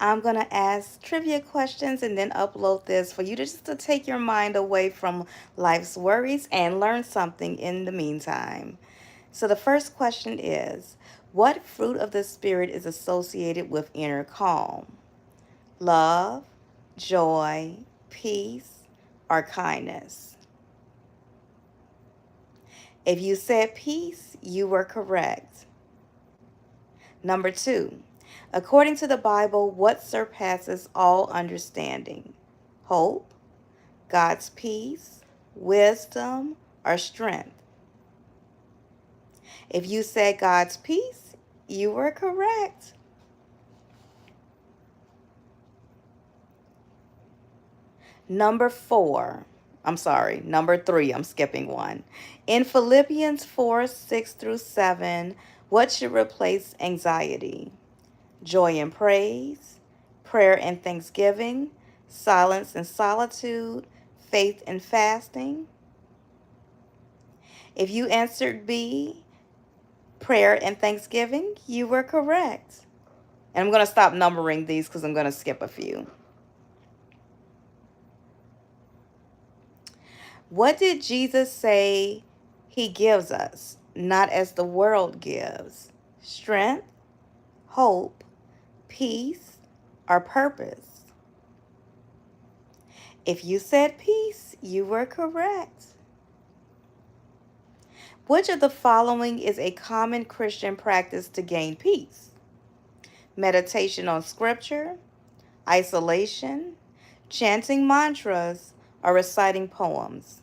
I'm going to ask trivia questions and then upload this for you just to take your mind away from life's worries and learn something in the meantime. So, the first question is, what fruit of the Spirit is associated with inner calm? Love, joy, peace, or kindness? If you said peace, you were correct. Number two, according to the Bible, what surpasses all understanding? Hope, God's peace, wisdom, or strength? If you said God's peace, you were correct. Number four, number three, I'm skipping one. In Philippians 4 6 through 7, what should replace anxiety? Joy and praise, prayer and thanksgiving, silence and solitude, faith and fasting. If you answered B, prayer and thanksgiving, you were correct. And I'm going to stop numbering these because I'm going to skip a few. What did Jesus say he gives us, not as the world gives? Strength, hope, peace, or purpose? If you said peace, you were correct. Which of the following is a common Christian practice to gain peace? Meditation on scripture, isolation, chanting mantras, or reciting poems?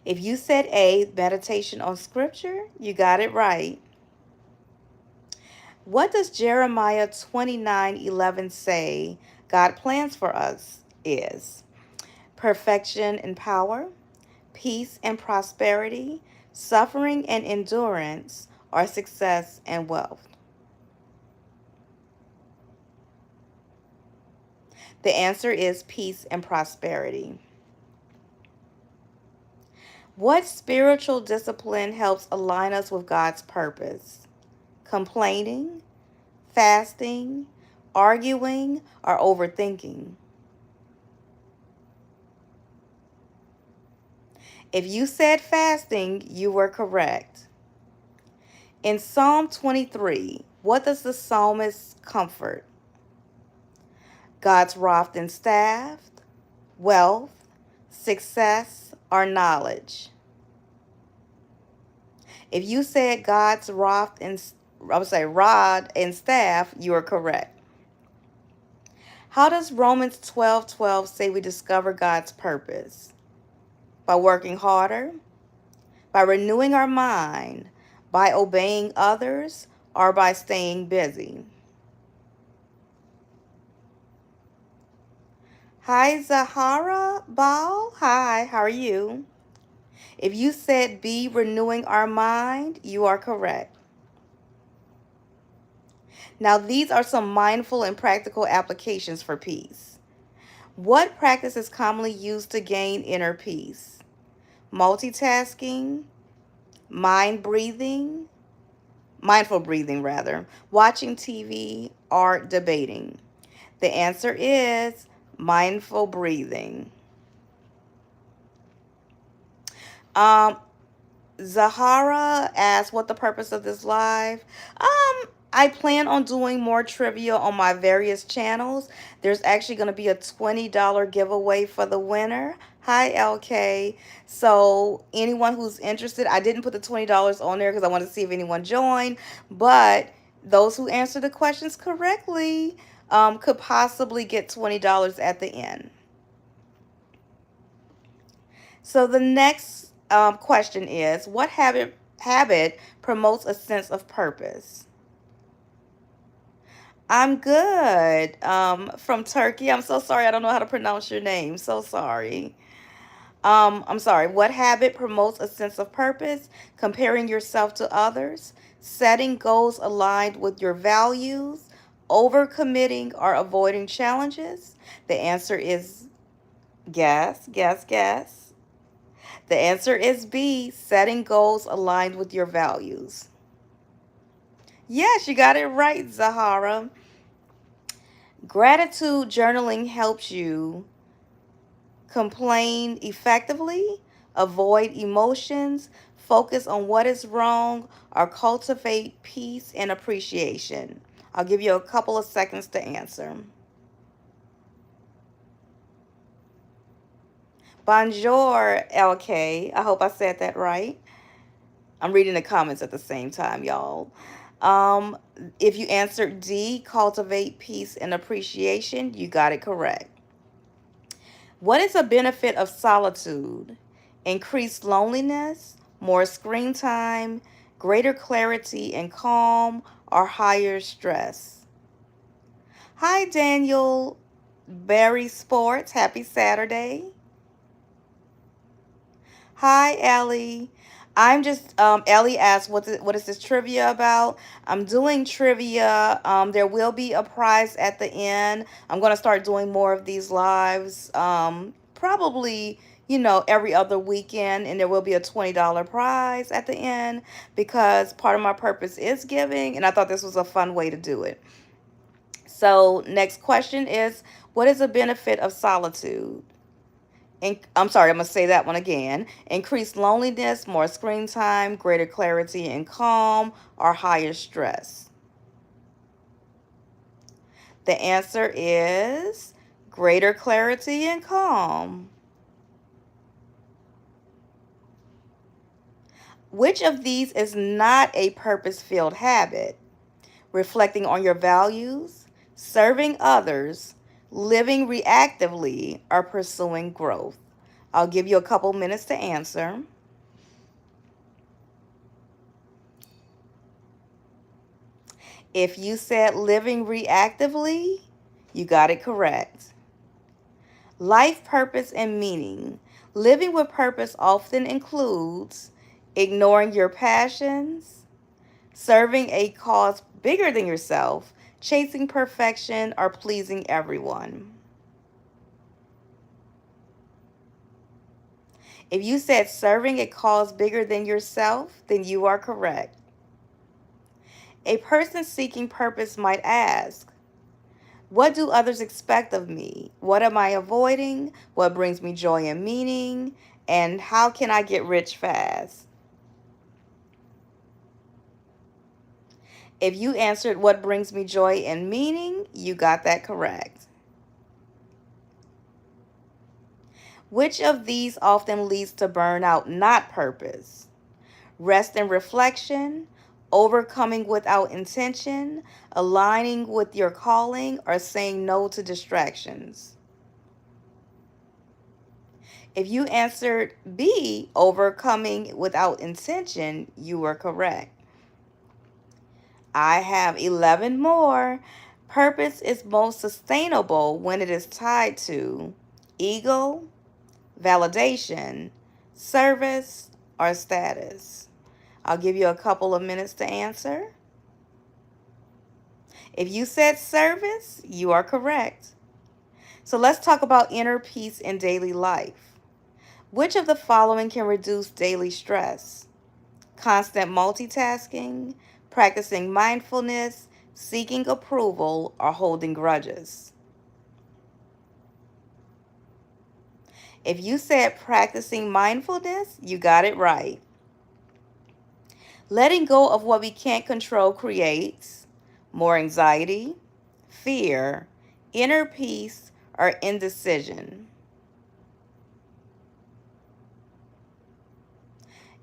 If you said A, meditation on scripture, you got it right. What does Jeremiah 29:11 say God plans for us is? Perfection and power, peace and prosperity, suffering and endurance, or success and wealth? The answer is peace and prosperity. What spiritual discipline helps align us with God's purpose? Complaining, fasting, arguing, or overthinking? If you said fasting, you were correct. In Psalm 23, what does the psalmist comfort? God's rod and staff, wealth, success, or knowledge? If you said God's rod and staff, you are correct. How does Romans 12:12 say we discover God's purpose? By working harder, by renewing our mind, by obeying others, or by staying busy? Hi, Zahara Ball. Hi, how are you? If you said B, renewing our mind, you are correct. Now, these are some mindful and practical applications for peace. What practice is commonly used to gain inner peace? Multitasking, mindful breathing rather, watching TV, or debating? The answer is mindful breathing. Um, Zahara asked what the purpose of this live. I plan on doing more trivia on my various channels. There's actually going to be a $20 giveaway for the winner. Hi, LK. So anyone who's interested, I didn't put the $20 on there because I wanted to see if anyone joined, but those who answer the questions correctly could possibly get $20 at the end. So the next question is, what habit promotes a sense of purpose? I'm good. From Turkey. I'm so sorry. I don't know how to pronounce your name. So sorry. I'm sorry. What habit promotes a sense of purpose? Comparing yourself to others, setting goals aligned with your values, overcommitting or avoiding challenges. The answer is guess. The answer is B, setting goals aligned with your values. Yes, you got it right, Zahara. Gratitude journaling helps you complain effectively, avoid emotions, focus on what is wrong, or cultivate peace and appreciation. I'll give you a couple of seconds to answer. Bonjour, LK. I hope I said that right. I'm reading the comments at the same time, y'all. Um, if you answered D, cultivate peace and appreciation, you got it correct. What is a benefit of solitude? Increased loneliness, more screen time, greater clarity and calm, or higher stress? Hi, Daniel Barry Sports. Happy Saturday. Hi, Ellie. Ellie asked, what is this trivia about? I'm doing trivia. There will be a prize at the end. I'm going to start doing more of these lives, probably, every other weekend, and there will be a $20 prize at the end because part of my purpose is giving, and I thought this was a fun way to do it. So, next question is, what is a benefit of solitude? I'm sorry, I'm going to say that one again. Increased loneliness, more screen time, greater clarity and calm, or higher stress? The answer is greater clarity and calm. Which of these is not a purpose filled habit? Reflecting on your values, serving others, living reactively, or pursuing growth? I'll give you a couple minutes to answer. If you said living reactively, you got it correct. Life purpose and meaning. Living with purpose often includes ignoring your passions, serving a cause bigger than yourself, chasing perfection, or pleasing everyone. If you said serving a cause bigger than yourself, then you are correct. A person seeking purpose might ask, what do others expect of me? What am I avoiding? What brings me joy and meaning? And how can I get rich fast? If you answered what brings me joy and meaning, you got that correct. Which of these often leads to burnout, not purpose? Rest and reflection, overcoming without intention, aligning with your calling, or saying no to distractions? If you answered B, overcoming without intention, you were correct. I have 11 more. Purpose is most sustainable when it is tied to ego, validation, service, or status. I'll give you a couple of minutes to answer. If you said service, you are correct. So let's talk about inner peace in daily life. Which of the following can reduce daily stress? Constant multitasking, practicing mindfulness, seeking approval, or holding grudges? If you said practicing mindfulness, you got it right. Letting go of what we can't control creates more anxiety, fear, inner peace, or indecision.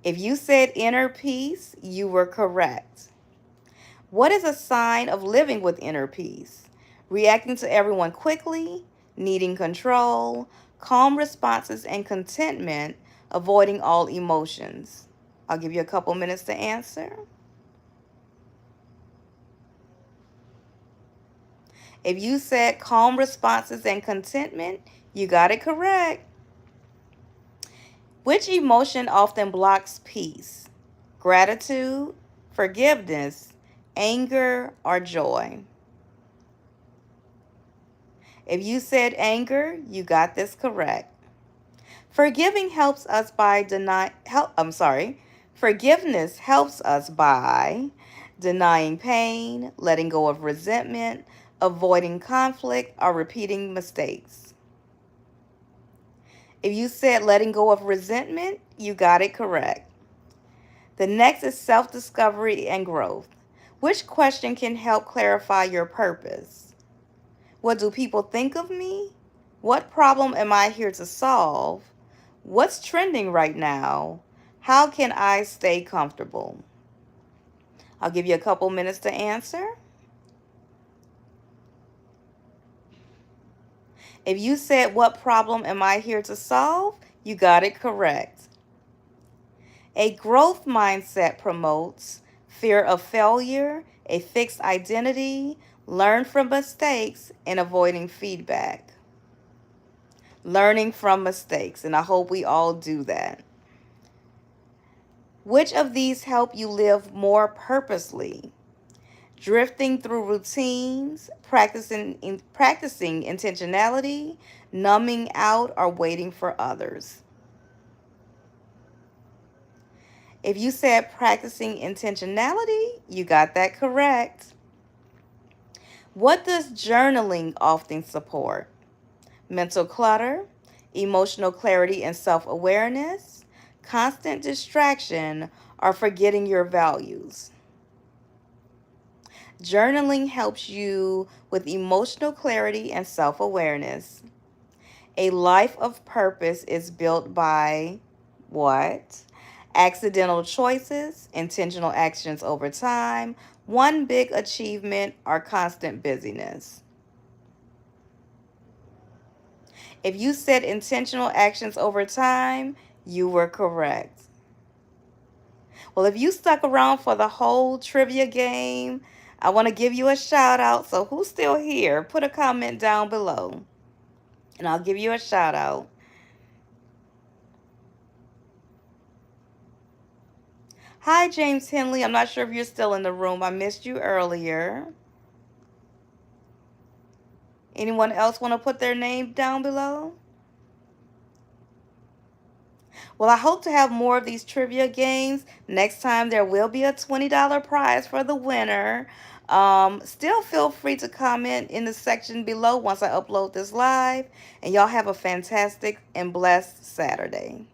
If you said inner peace, you were correct. What is a sign of living with inner peace? Reacting to everyone quickly, needing control, calm responses and contentment, avoiding all emotions. I'll give you a couple minutes to answer. If you said calm responses and contentment, you got it correct. Which emotion often blocks peace? Gratitude, forgiveness, anger, or joy? If you said anger, you got this correct. Forgiving helps us by Forgiveness helps us by denying pain, letting go of resentment, avoiding conflict, or repeating mistakes. If you said letting go of resentment, you got it correct. The next is self discovery and growth. Which question can help clarify your purpose? What do people think of me? What problem am I here to solve? What's trending right now? How can I stay comfortable? I'll give you a couple minutes to answer. If you said, what problem am I here to solve? You got it correct. A growth mindset promotes fear of failure, a fixed identity, learn from mistakes, and avoiding feedback. Learning from mistakes, and I hope we all do that. Which of these help you live more purposely? Drifting through routines, practicing intentionality, numbing out, or waiting for others. If you said practicing intentionality, you got that correct. What does journaling often support? Mental clutter, emotional clarity and self awareness, constant distraction, or forgetting your values. Journaling helps you with emotional clarity and self awareness. A life of purpose is built by what? Accidental choices, intentional actions over time, one big achievement, or constant busyness. If you said intentional actions over time, you were correct. Well, if you stuck around for the whole trivia game, I want to give you a shout out. So, who's still here? Put a comment down below and I'll give you a shout out. Hi, James Henley. I'm not sure if you're still in the room. I missed you earlier. Anyone else want to put their name down below? Well, I hope to have more of these trivia games. Next time, there will be a $20 prize for the winner. Still feel free to comment in the section below once I upload this live. And y'all have a fantastic and blessed Saturday.